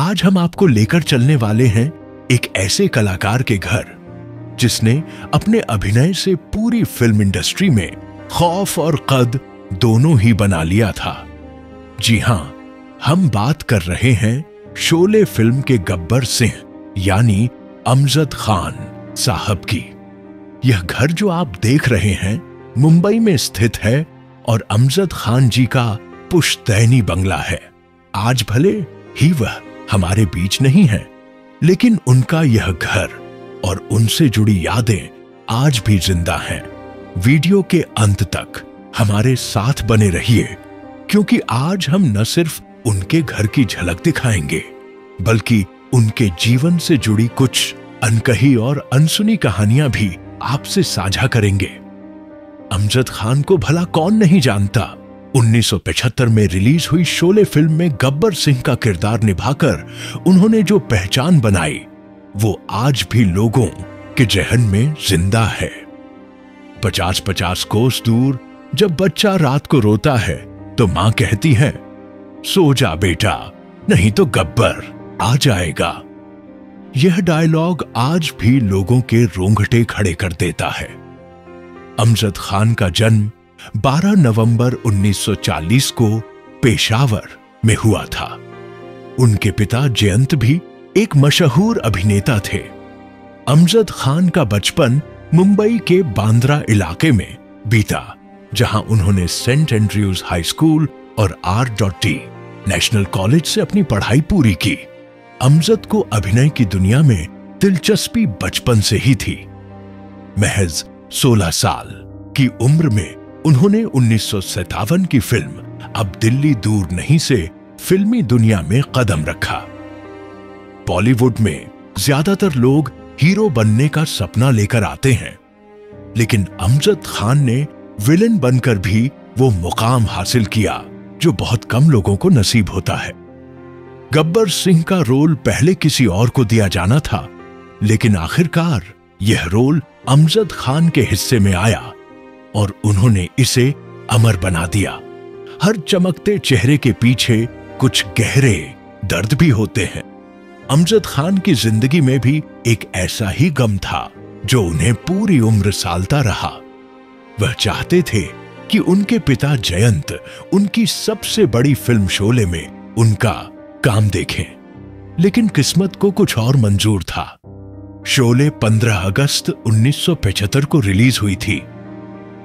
आज हम आपको लेकर चलने वाले हैं एक ऐसे कलाकार के घर जिसने अपने अभिनय से पूरी फिल्म इंडस्ट्री में खौफ और कद दोनों ही बना लिया था। जी हां, हम बात कर रहे हैं शोले फिल्म के गब्बर सिंह यानी अमजद खान साहब की। यह घर जो आप देख रहे हैं मुंबई में स्थित है और अमजद खान जी का पुश्तैनी बंगला है। आज भले ही वह हमारे बीच नहीं है, लेकिन उनका यह घर और उनसे जुड़ी यादें आज भी जिंदा हैं। वीडियो के अंत तक हमारे साथ बने रहिए, क्योंकि आज हम न सिर्फ उनके घर की झलक दिखाएंगे, बल्कि उनके जीवन से जुड़ी कुछ अनकही और अनसुनी कहानियां भी आपसे साझा करेंगे। अमजद खान को भला कौन नहीं जानता। 1975 में रिलीज हुई शोले फिल्म में गब्बर सिंह का किरदार निभाकर उन्होंने जो पहचान बनाई वो आज भी लोगों के जहन में जिंदा है। 50-50 कोस दूर जब बच्चा रात को रोता है तो मां कहती है, सो जा बेटा, नहीं तो गब्बर आ जाएगा। यह डायलॉग आज भी लोगों के रोंगटे खड़े कर देता है। अमजद खान का जन्म 12 नवंबर 1940 को पेशावर में हुआ था। उनके पिता जयंत भी एक मशहूर अभिनेता थे। अमजद खान का बचपन मुंबई के बांद्रा इलाके में बीता, जहां उन्होंने सेंट एंड्रयूज हाई स्कूल और R.T. नेशनल कॉलेज से अपनी पढ़ाई पूरी की। अमजद को अभिनय की दुनिया में दिलचस्पी बचपन से ही थी। महज 16 साल की उम्र में उन्होंने 1957 की फिल्म अब दिल्ली दूर नहीं से फिल्मी दुनिया में कदम रखा। बॉलीवुड में ज्यादातर लोग हीरो बनने का सपना लेकर आते हैं, लेकिन अमजद खान ने विलेन बनकर भी वो मुकाम हासिल किया जो बहुत कम लोगों को नसीब होता है। गब्बर सिंह का रोल पहले किसी और को दिया जाना था, लेकिन आखिरकार यह रोल अमजद खान के हिस्से में आया और उन्होंने इसे अमर बना दिया। हर चमकते चेहरे के पीछे कुछ गहरे दर्द भी होते हैं। अमजद खान की जिंदगी में भी एक ऐसा ही गम था जो उन्हें पूरी उम्र सालता रहा। वह चाहते थे कि उनके पिता जयंत उनकी सबसे बड़ी फिल्म शोले में उनका काम देखें, लेकिन किस्मत को कुछ और मंजूर था। शोले 15 अगस्त 1975 को रिलीज हुई थी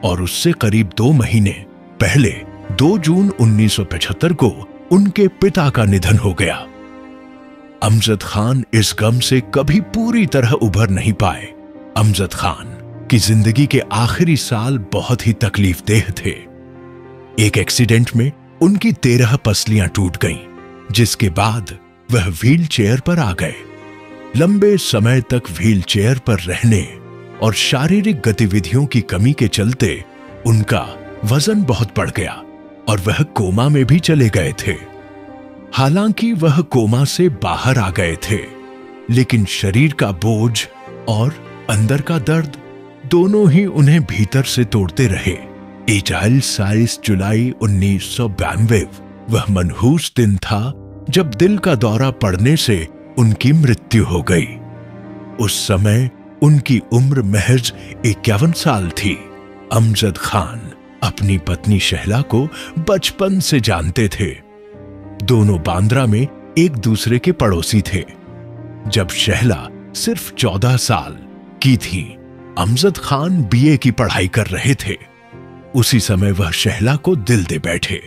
और उससे करीब 2 महीने पहले 2 जून 1975 को उनके पिता का निधन हो गया। अमजद खान इस गम से कभी पूरी तरह उभर नहीं पाए। अमजद खान की जिंदगी के आखिरी साल बहुत ही तकलीफदेह थे। एक एक्सीडेंट में उनकी 13 पसलियां टूट गईं, जिसके बाद वह व्हील चेयर पर आ गए। लंबे समय तक व्हील चेयर पर रहने और शारीरिक गतिविधियों की कमी के चलते उनका वजन बहुत बढ़ गया और वह कोमा में भी चले गए थे। हालांकि वह कोमा से बाहर आ गए थे, लेकिन शरीर का बोझ और अंदर का दर्द दोनों ही उन्हें भीतर से तोड़ते रहे। 28 जुलाई 1992 वह मनहूस दिन था जब दिल का दौरा पड़ने से उनकी मृत्यु हो गई। उस समय उनकी उम्र महज 51 साल थी। अमजद खान अपनी पत्नी शहला को बचपन से जानते थे। दोनों बांद्रा में एक दूसरे के पड़ोसी थे। जब शहला सिर्फ 14 साल की थी, अमजद खान BA की पढ़ाई कर रहे थे। उसी समय वह शहला को दिल दे बैठे।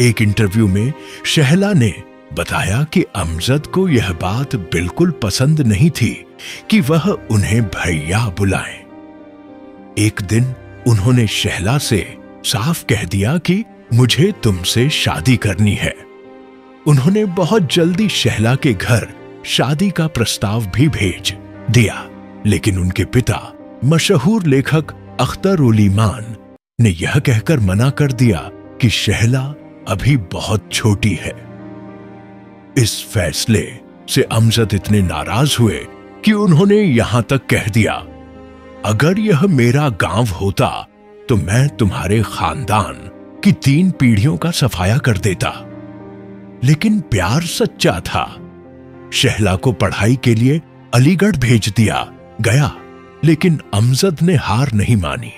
एक इंटरव्यू में शहला ने बताया कि अमजद को यह बात बिल्कुल पसंद नहीं थी कि वह उन्हें भैया बुलाएं। एक दिन उन्होंने शहला से साफ कह दिया कि मुझे तुमसे शादी करनी है। उन्होंने बहुत जल्दी शहला के घर शादी का प्रस्ताव भी भेज दिया, लेकिन उनके पिता मशहूर लेखक अख्तर उली मान ने यह कहकर मना कर दिया कि शहला अभी बहुत छोटी है। इस फैसले से अमजद इतने नाराज हुए कि उन्होंने यहां तक कह दिया, अगर यह मेरा गांव होता तो मैं तुम्हारे खानदान की 3 पीढ़ियों का सफाया कर देता। लेकिन प्यार सच्चा था। शहला को पढ़ाई के लिए अलीगढ़ भेज दिया गया, लेकिन अमजद ने हार नहीं मानी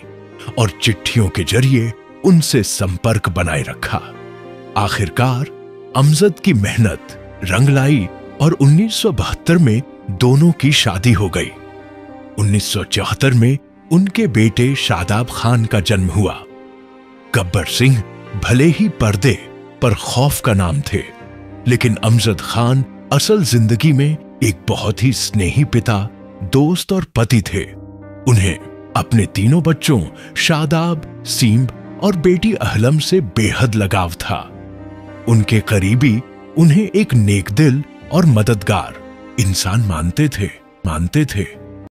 और चिट्ठियों के जरिए उनसे संपर्क बनाए रखा। आखिरकार अमजद की मेहनत रंग लाई और 1972 में दोनों की शादी हो गई। 1974 में उनके बेटे शादाब खान का जन्म हुआ। गब्बर सिंह भले ही पर्दे पर खौफ का नाम थे, लेकिन अमजद खान असल जिंदगी में एक बहुत ही स्नेही पिता, दोस्त और पति थे। उन्हें अपने तीनों बच्चों शादाब, सीम्ब और बेटी अहलम से बेहद लगाव था। उनके करीबी उन्हें एक नेकदिल और मददगार इंसान मानते थे।